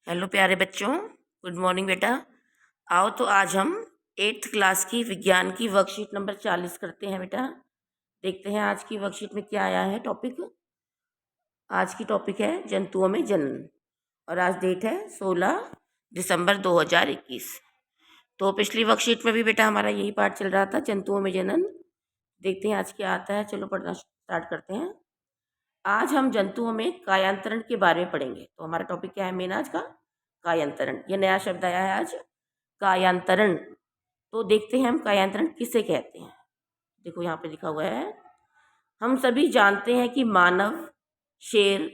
Hello प्यारे बच्चों, good morning बेटा। आओ तो आज हम 8th क्लास की विज्ञान की वर्कशीट नंबर 40 करते हैं बेटा। देखते हैं आज की वर्कशीट में क्या आया है टॉपिक। आज की टॉपिक है जंतुओं में जनन और आज डेट है 16 दिसंबर 2021। तो पिछली वर्कशीट में भी बेटा हमारा यही पार्ट चल रहा था, जंतुओं में जनन। देखते हैं आज क्या आता है। चलो पढ़ना स्टार्ट करते हैं। आज हम जंतुओं में कायांतरण के बारे में पढ़ेंगे। तो हमारा टॉपिक क्या है मेन आज का? कायांतरण। ये नया शब्द आया है आज, कायांतरण। तो देखते हैं हम कायांतरण किसे कहते हैं। देखो यहाँ पे लिखा हुआ है, हम सभी जानते हैं कि मानव, शेर,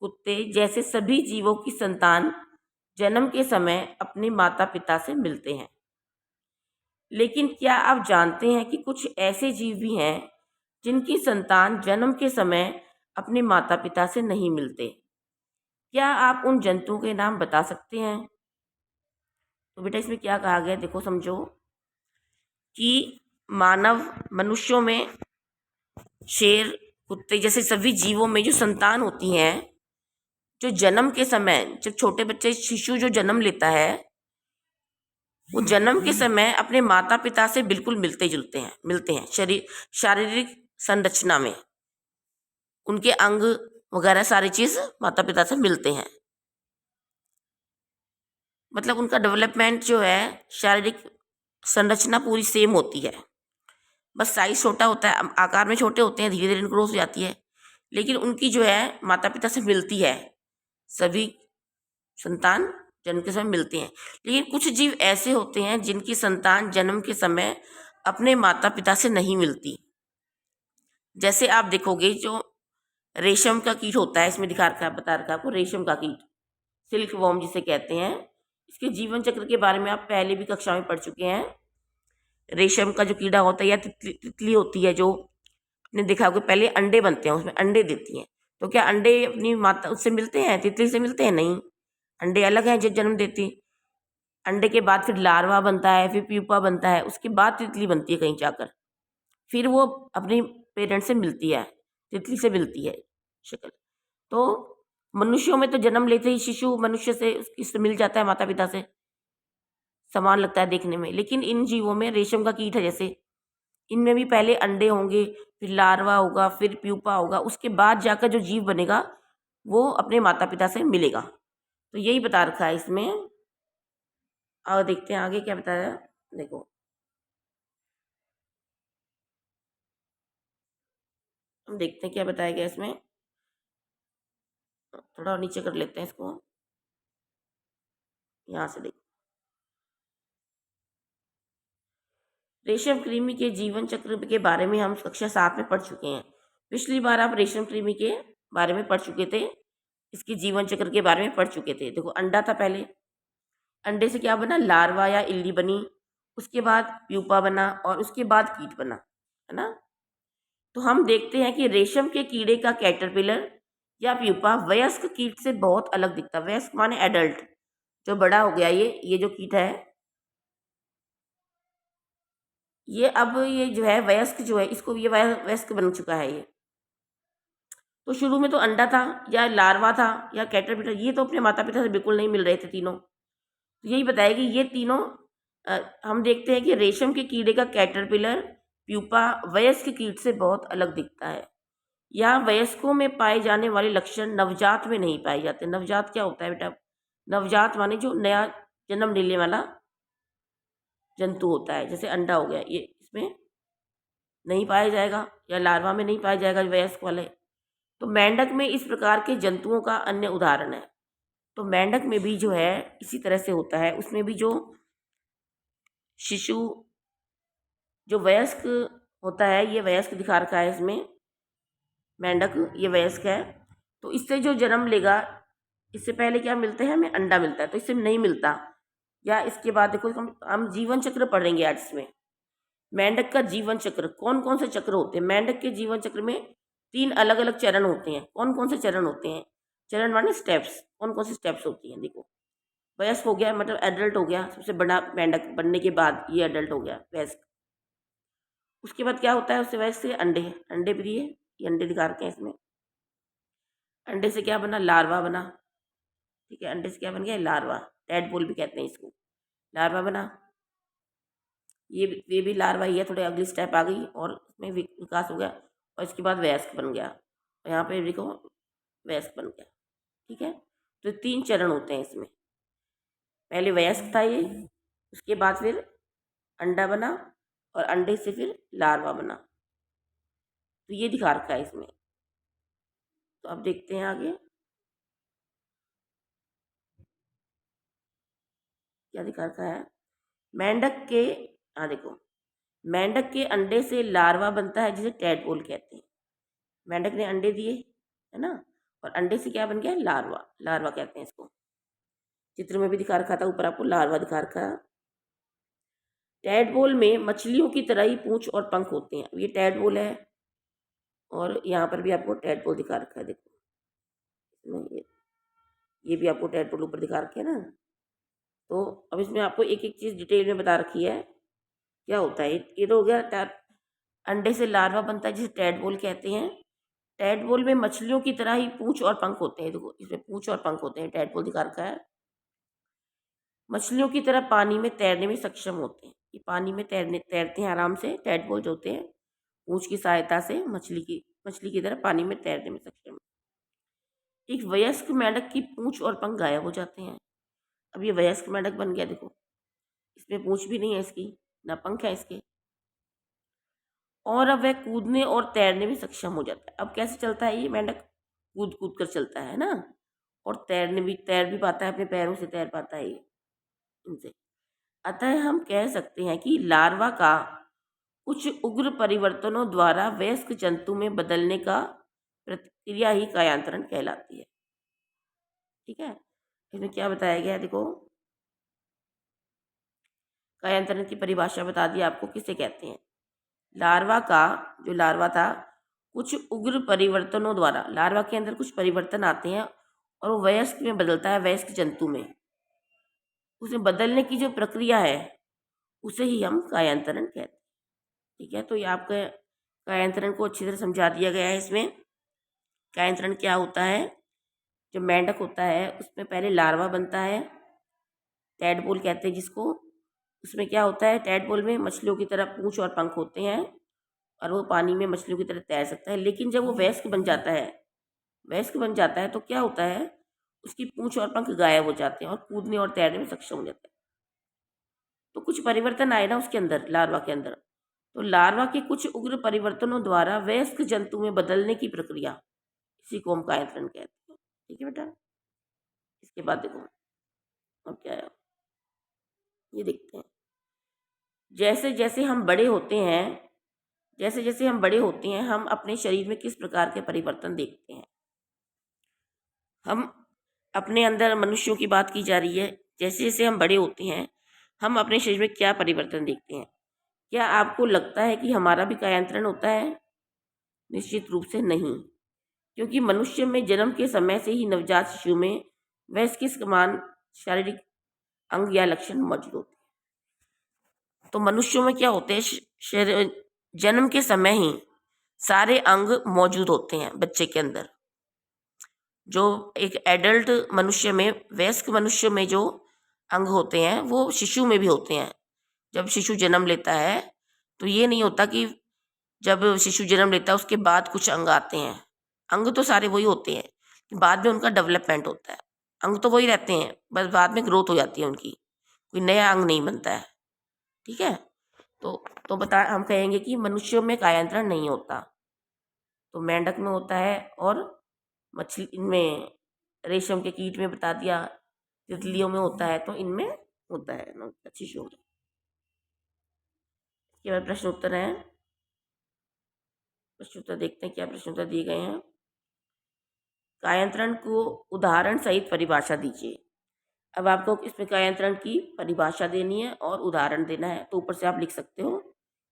कुत्ते जैसे सभी जीवों की संतान जन्म के समय अपने माता पिता से मिलते हैं। लेकिन क्या आप जानते हैं कि कुछ ऐसे जीव भी हैं जिनकी संतान जन्म के समय अपने माता पिता से नहीं मिलते? क्या आप उन जंतुओं के नाम बता सकते हैं? तो बेटा इसमें क्या कहा गया, देखो समझो कि मानव, मनुष्यों में, शेर, कुत्ते जैसे सभी जीवों में जो संतान होती हैं, जो जन्म के समय, जब छोटे बच्चे शिशु जो जन्म लेता है, वो जन्म के समय अपने माता पिता से बिल्कुल मिलते हैं शारीरिक संरचना में। उनके अंग वगैरह सारी चीज़ माता पिता से मिलते हैं। मतलब उनका डेवलपमेंट जो है, शारीरिक संरचना पूरी सेम होती है, बस साइज छोटा होता है, आकार में छोटे होते हैं, धीरे धीरे ग्रोथ हो जाती है। लेकिन उनकी जो है माता पिता से मिलती है, सभी संतान जन्म के समय मिलते हैं। लेकिन कुछ जीव ऐसे होते हैं जिनकी संतान जन्म के समय अपने माता पिता से नहीं मिलती। जैसे आप देखोगे जो रेशम का कीट होता है, इसमें दिखा रखा, बता रखा आपको, रेशम का कीट, सिल्क वॉर्म जिसे कहते हैं। इसके जीवन चक्र के बारे में आप पहले भी कक्षा में पढ़ चुके हैं। रेशम का जो कीड़ा होता है या तितली होती है, जो आपने देखा होगा पहले अंडे बनते हैं, उसमें अंडे देती हैं। तो क्या अंडे अपनी माता उससे मिलते हैं, तितली से मिलते हैं? नहीं, अंडे अलग हैं जो जन्म देती। अंडे के बाद फिर लार्वा बनता है, फिर प्यूपा बनता है, उसके बाद तितली बनती है कहीं जाकर, फिर वो अपनी पेरेंट्स से मिलती है, तितली से मिलती है शक्ल। तो मनुष्यों में तो जन्म लेते ही शिशु मनुष्य से इससे मिल जाता है, माता पिता से समान लगता है देखने में। लेकिन इन जीवों में, रेशम का कीट है जैसे, इनमें भी पहले अंडे होंगे, फिर लार्वा होगा, फिर प्यूपा होगा, उसके बाद जाकर जो जीव बनेगा वो अपने माता पिता से मिलेगा। तो यही बता रखा है इसमें। और देखते हैं आगे क्या बताया। देखो हम देखते हैं क्या बताया गया इसमें। थोड़ा और नीचे कर लेते हैं इसको, यहाँ से देखो। रेशम कृमि के जीवन चक्र के बारे में हम कक्षा 7 में पढ़ चुके हैं। पिछली बार आप रेशम कृमि के बारे में पढ़ चुके थे, इसके जीवन चक्र के बारे में पढ़ चुके थे। देखो अंडा था पहले, अंडे से क्या बना? लार्वा या इल्ली बनी, उसके बाद प्यूपा बना और उसके बाद कीट बना, है ना। तो हम देखते हैं कि रेशम के कीड़े का कैटरपिलर या प्यूपा वयस्क कीट से बहुत अलग दिखता है। वयस्क माने एडल्ट, जो बड़ा हो गया, ये जो कीट है, ये अब ये जो है वयस्क जो है, इसको ये वयस्क बन चुका है ये। तो शुरू में तो अंडा था या लार्वा था या कैटरपिलर, ये तो अपने माता पिता से बिल्कुल नहीं मिल रहे थे तीनों। तो यही बताया कि ये तीनों हम देखते हैं कि रेशम के कीड़े का कैटरपिलर, प्यूपा वयस्क कीट से बहुत अलग दिखता है। यहाँ वयस्कों में पाए जाने वाले लक्षण नवजात में नहीं पाए जाते। नवजात क्या होता है बेटा? नवजात माने जो नया जन्म लेने वाला जंतु होता है, जैसे अंडा हो गया, ये इसमें नहीं पाया जाएगा, या लार्वा में नहीं पाया जाएगा वयस्क वाले। तो मेंढक में इस प्रकार के जंतुओं का अन्य उदाहरण है। तो मेंढक में भी जो है इसी तरह से होता है, उसमें भी जो शिशु, जो वयस्क होता है, ये वयस्क दिखा रखा है इसमें, मेंढक ये वयस्क है। तो इससे जो जन्म लेगा, इससे पहले क्या मिलता है? हमें अंडा मिलता है, तो इससे नहीं मिलता। या इसके बाद देखो हम जीवन चक्र पढ़ेंगे आज इसमें। मेंढक का जीवन चक्र, कौन कौन से चक्र होते हैं मेंढक के जीवन चक्र में? 3 अलग अलग चरण होते हैं। कौन कौन से चरण होते हैं? चरण माने स्टेप्स। कौन कौन सी स्टेप्स होती हैं? देखो, वयस्क हो गया, मतलब एडल्ट हो गया, सबसे बड़ा मेंढक बनने के बाद ये एडल्ट हो गया, वयस्क। उसके बाद क्या होता है? उससे वयस्क से अंडे, अंडे भी ये अंडे दिखा रखे हैं इसमें। अंडे से क्या बना? लार्वा बना, ठीक है, अंडे से क्या बन गया, लार्वा, टैडपोल भी कहते हैं इसको, लार्वा बना। ये भी लार्वा ही है, थोड़े अगली स्टेप आ गई और उसमें विकास हो गया और इसके बाद वयस्क बन गया और यहाँ पे देखो वयस्क बन गया। ठीक है, तो 3 चरण होते हैं इसमें, पहले वयस्क था ये, उसके बाद फिर अंडा बना और अंडे से फिर लार्वा बना। तो ये दिखा रखा है इसमें। तो अब देखते हैं आगे क्या दिखा रखा है। मेंढक के, हाँ देखो, मेंढक के अंडे से लार्वा बनता है जिसे टैडपोल कहते हैं। मेंढक ने अंडे दिए, है ना, और अंडे से क्या बन गया, लार्वा, लार्वा कहते हैं इसको। चित्र में भी दिखा रखा था ऊपर आपको, लार्वा दिखा रखा है। टैडपोल में मछलियों की तरह ही पूंछ और पंख होते हैं। ये टैडपोल है और यहाँ पर भी आपको टैडपोल दिखा रखा है, देखो इसमें ये भी आपको टैडपोल ऊपर दिखा रखे है ना। तो अब इसमें आपको एक एक चीज़ डिटेल में बता रखी है क्या होता है। ये तो हो गया, अंडे से लार्वा बनता है जिसे टैडपोल कहते हैं। टैडपोल में मछलियों की तरह ही पूंछ और पंख होते हैं, देखो इसमें पूंछ और पंख होते हैं, टैडपोल दिखा रखा है। मछलियों की तरह पानी में तैरने में सक्षम होते हैं। ये पानी में तैरते हैं आराम से, टैडपोल जो होते हैं पूंछ की सहायता से मछली की तरह पानी में तैरने में सक्षम। एक वयस्क मेंढक की पूंछ और पंख गायब हो जाते हैं। अब ये वयस्क मेंढक बन गया, देखो इसमें पूंछ भी नहीं है इसकी, ना पंख है इसके, और अब वह कूदने और तैरने में सक्षम हो जाता है। अब कैसे चलता है ये मेंढक, कूद कूद कर चलता है ना, और तैर भी पाता है, अपने पैरों से तैर पाता है ये इनसे। अतः हम कह सकते हैं कि लार्वा का कुछ उग्र परिवर्तनों द्वारा वयस्क जंतु में बदलने का प्रक्रिया ही कायांतरण कहलाती है। ठीक है, इसमें क्या बताया गया है, देखो कायांतरण की परिभाषा बता दी आपको, किसे कहते हैं। लार्वा का, जो लार्वा था, कुछ उग्र परिवर्तनों द्वारा, लार्वा के अंदर कुछ परिवर्तन आते हैं और वो वयस्क में बदलता है, वयस्क जंतु में, उसमें बदलने की जो प्रक्रिया है उसे ही हम कायांतरण कहते हैं। ठीक है, तो ये आपका कायांतरण को अच्छी तरह समझा दिया गया है इसमें। कायांतरण क्या होता है, जो मेंढक होता है उसमें पहले लार्वा बनता है, टैडपोल कहते हैं जिसको। उसमें क्या होता है, टैडपोल में मछलियों की तरह पूंछ और पंख होते हैं और वो पानी में मछलियों की तरह तैर सकता है। लेकिन जब वो वयस्क बन जाता है, वयस्क बन जाता है तो क्या होता है, उसकी पूंछ और पंख गायब हो जाते हैं और कूदने और तैरने में सक्षम हो जाता है। तो कुछ परिवर्तन आए ना उसके अंदर, लार्वा के अंदर, तो लार्वा के कुछ उग्र परिवर्तनों द्वारा वयस्क जंतु में बदलने की प्रक्रिया, इसी को हम कायांतरण कहते हैं। ठीक है बेटा, इसके बाद देखो अब क्या है, ये देखते हैं। जैसे जैसे हम बड़े होते हैं, जैसे जैसे हम बड़े होते हैं, हम अपने शरीर में किस प्रकार के परिवर्तन देखते हैं। हम अपने अंदर, मनुष्यों की बात की जा रही है, जैसे जैसे हम बड़े होते हैं हम अपने शरीर में क्या परिवर्तन देखते हैं। क्या आपको लगता है कि हमारा भी कायांतरण होता है? निश्चित रूप से नहीं, क्योंकि मनुष्य में जन्म के समय से ही नवजात शिशु में वयस्क के समान शारीरिक अंग या लक्षण मौजूद होते हैं। तो मनुष्यों में क्या होते हैं, जन्म के समय ही सारे अंग मौजूद होते हैं बच्चे के अंदर। जो एक एडल्ट मनुष्य में, वयस्क मनुष्य में जो अंग होते हैं वो शिशु में भी होते हैं। जब शिशु जन्म लेता है तो ये नहीं होता कि जब शिशु जन्म लेता है उसके बाद कुछ अंग आते हैं। अंग तो सारे वही होते हैं, बाद में उनका डेवलपमेंट होता है। अंग तो वही रहते हैं, बस बाद में ग्रोथ हो जाती है उनकी, कोई नया अंग नहीं बनता है। ठीक है, तो हम कहेंगे कि मनुष्यों में कायांतरण नहीं होता, तो मेंढक में होता है, और मछली इनमें, रेशम के कीट में बता दिया, तितलियों में होता है, तो इनमें होता है शिशु में। इसके बाद प्रश्न उत्तर है, प्रश्न उत्तर देखते हैं क्या प्रश्न उत्तर दिए गए हैं। कायांतरण को उदाहरण सहित परिभाषा दीजिए। अब आपको इसमें कायांतरण की परिभाषा देनी है और उदाहरण देना है, तो ऊपर से आप लिख सकते हो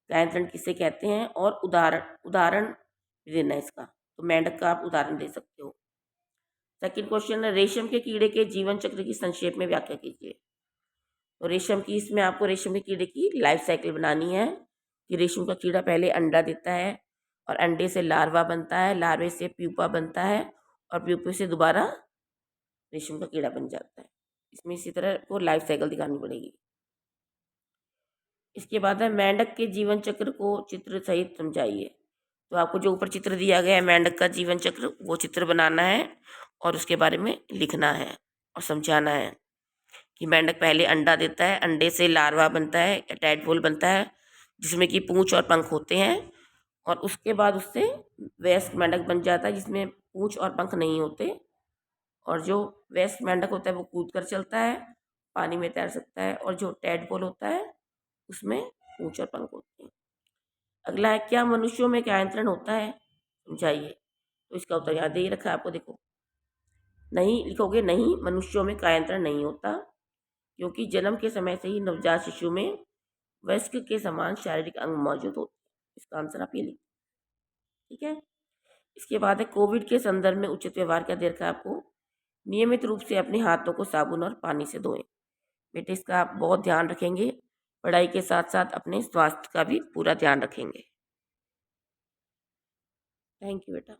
कायांतरण किसे कहते हैं और उदाहरण देना है इसका। तो मेंढक का आप उदाहरण दे सकते हो। सेकंड क्वेश्चन है, रेशम के कीड़े के जीवन चक्र की संक्षेप में व्याख्या कीजिए। तो रेशम की, इसमें आपको रेशम के कीड़े की लाइफ साइकिल बनानी है कि रेशम का कीड़ा पहले अंडा देता है और अंडे से लार्वा बनता है, लार्वे से प्यूपा बनता है और प्यूपे से दोबारा रेशम का कीड़ा बन जाता है। इसमें इसी तरह को लाइफ साइकिल दिखानी पड़ेगी। इसके बाद है मेंढक के जीवन चक्र को चित्र सहित समझाइए। तो आपको जो ऊपर चित्र दिया गया है मेंढक का जीवन चक्र, वो चित्र बनाना है और उसके बारे में लिखना है और समझाना है कि मेंढक पहले अंडा देता है, अंडे से लार्वा बनता है, टैडपोल बनता है जिसमें कि पूंछ और पंख होते हैं, और उसके बाद उससे वयस्क मेंढक बन जाता है जिसमें पूंछ और पंख नहीं होते। और जो वयस्क मेंढक होता है वो कूद कर चलता है, पानी में तैर सकता है, और जो टैडपोल होता है उसमें पूंछ और पंख होते हैं। अगला है, क्या मनुष्यों में कायांतरण होता है, समझाइए। तो इसका उत्तर यहाँ दे रखा है आपको, देखो। नहीं लिखोगे, नहीं, मनुष्यों में कायांतरण नहीं होता, क्योंकि जन्म के समय से ही नवजात शिशु में वयस्क के समान शारीरिक अंग मौजूद होते हैं। इसका आंसर आप ये लिख, ठीक है। इसके बाद है, कोविड के संदर्भ में उचित व्यवहार क्या दे रखा है आपको। नियमित रूप से अपने हाथों को साबुन और पानी से धोएं। बेटे इसका आप बहुत ध्यान रखेंगे, पढ़ाई के साथ साथ अपने स्वास्थ्य का भी पूरा ध्यान रखेंगे। थैंक यू बेटा।